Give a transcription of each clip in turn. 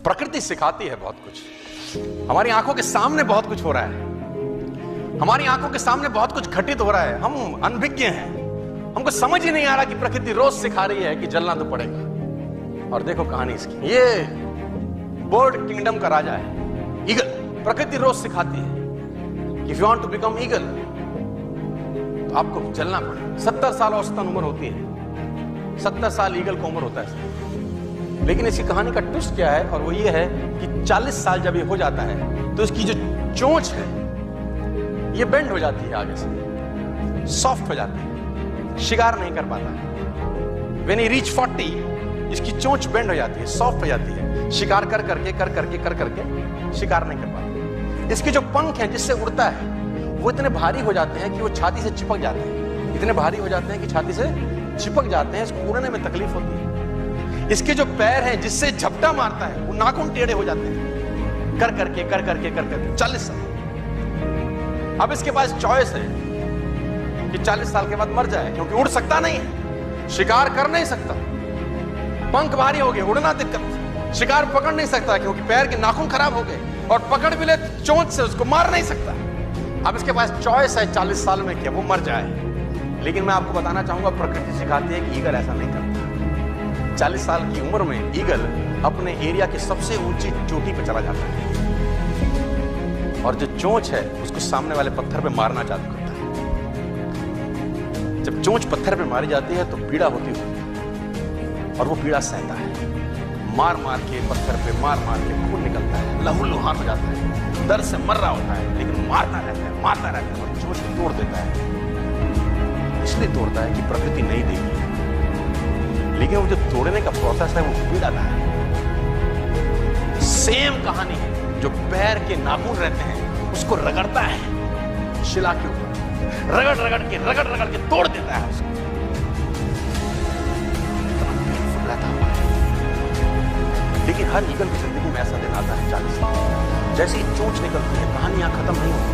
प्रकृति सिखाती है बहुत कुछ। हमारी आंखों के सामने बहुत कुछ हो रहा है, हमारी आंखों के सामने बहुत कुछ घटित हो रहा है। हम अनभिज्ञ हैं, हमको समझ ही नहीं आ रहा कि प्रकृति रोज सिखा रही है कि जलना तो पड़ेगा। और देखो कहानी इसकी, ये बर्ड किंगडम का राजा है, ईगल। प्रकृति रोज सिखाती है कि if you want to become eagle तो आपको जलना पड़ेगा। 70 साल औसतन उम्र होती है, 70 साल ईगल को उम्र होता है। लेकिन इसकी कहानी का ट्विस्ट क्या है, और वो ये है कि 40 साल जब ये हो जाता है तो इसकी जो चोंच है ये बेंड हो जाती है, आगे से सॉफ्ट हो जाती है, शिकार नहीं कर पाता है। When he reach 40 इसकी चोंच बेंड हो जाती है, सॉफ्ट हो जाती है, शिकार कर करके शिकार नहीं कर पाता। इसके जो पंख हैं जिससे उड़ता है वो इतने भारी हो जाते हैं कि वो छाती से चिपक जाते हैं, इतने भारी हो जाते हैं कि छाती से चिपक जाते हैं, इसको उड़ने में तकलीफ होती है। इसके जो पैर हैं जिससे झपटा मारता है वो नाखून टेढ़े हो जाते हैं, कर करके 40 साल। अब इसके पास चॉइस है कि 40 साल के बाद मर जाए, क्योंकि उड़ सकता नहीं है, शिकार कर नहीं सकता, पंख भारी हो गए, उड़ना दिक्कत, शिकार पकड़ नहीं सकता क्योंकि पैर के नाखून खराब हो गए, और पकड़ भी ले चोंच से उसको मार नहीं सकता। अब इसके पास चॉइस है 40 साल में कि वो मर जाए। लेकिन मैं आपको बताना चाहूंगा, प्रकृति सिखाती है कि ईगल ऐसा नहीं करता। 40 साल की उम्र में ईगल अपने एरिया की सबसे ऊंची चोटी पर चला जाता है, और जो चोंच है उसको सामने वाले पत्थर पे मारना चालू करता है। जब चोंच पत्थर पे मारी जाती है तो पीड़ा होती है, और वो पीड़ा सहता है, मार मार के पत्थर पे मार के खून निकलता है, लहूलुहान हो जाता है, दर्द से मर रहा होता है, लेकिन मारता रहता है और चोंच को तोड़ देता है। इसलिए तोड़ता है कि प्रकृति नहीं देगी, लेकिन वो जो तोड़ने का प्रोसेस है वो पीड़ा है। सेम कहानी है, जो पैर के नाखून रहते हैं उसको रगड़ता है शिला के ऊपर, रगड़ के तोड़ देता है उसको। लेकिन हर ईगल की जिंदगी में ऐसा दिन आता है 40 साल, जैसे ही चोंच निकलती है कहानियां खत्म नहीं होती,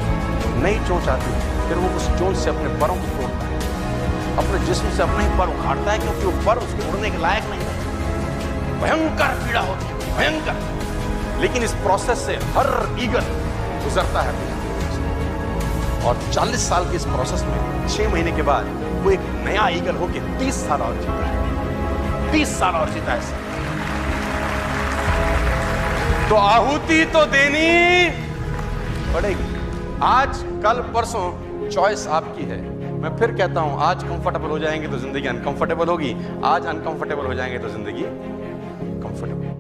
नई चोंच आती है, फिर वो उस चोंच से अपने परों को तोड़ता है, अपने जिस्म से अपने ही पर उखाड़ता है, क्योंकि वो पर उसके उड़ने के लायक नहीं है। भयंकर पीड़ा होती है, भयंकर। लेकिन इस प्रोसेस से हर ईगल गुजरता है, और 40 साल के इस प्रोसेस में 6 महीने के बाद वो एक नया ईगल होके 30 साल और जीता है, 30 साल और जीता है। तो आहुति तो देनी पड़ेगी। आज कल परसों चॉइस आपकी है। मैं फिर कहता हूं, आज कंफर्टेबल हो जाएंगे तो जिंदगी अनकंफर्टेबल होगी, आज अनकंफर्टेबल हो जाएंगे तो जिंदगी कंफर्टेबल।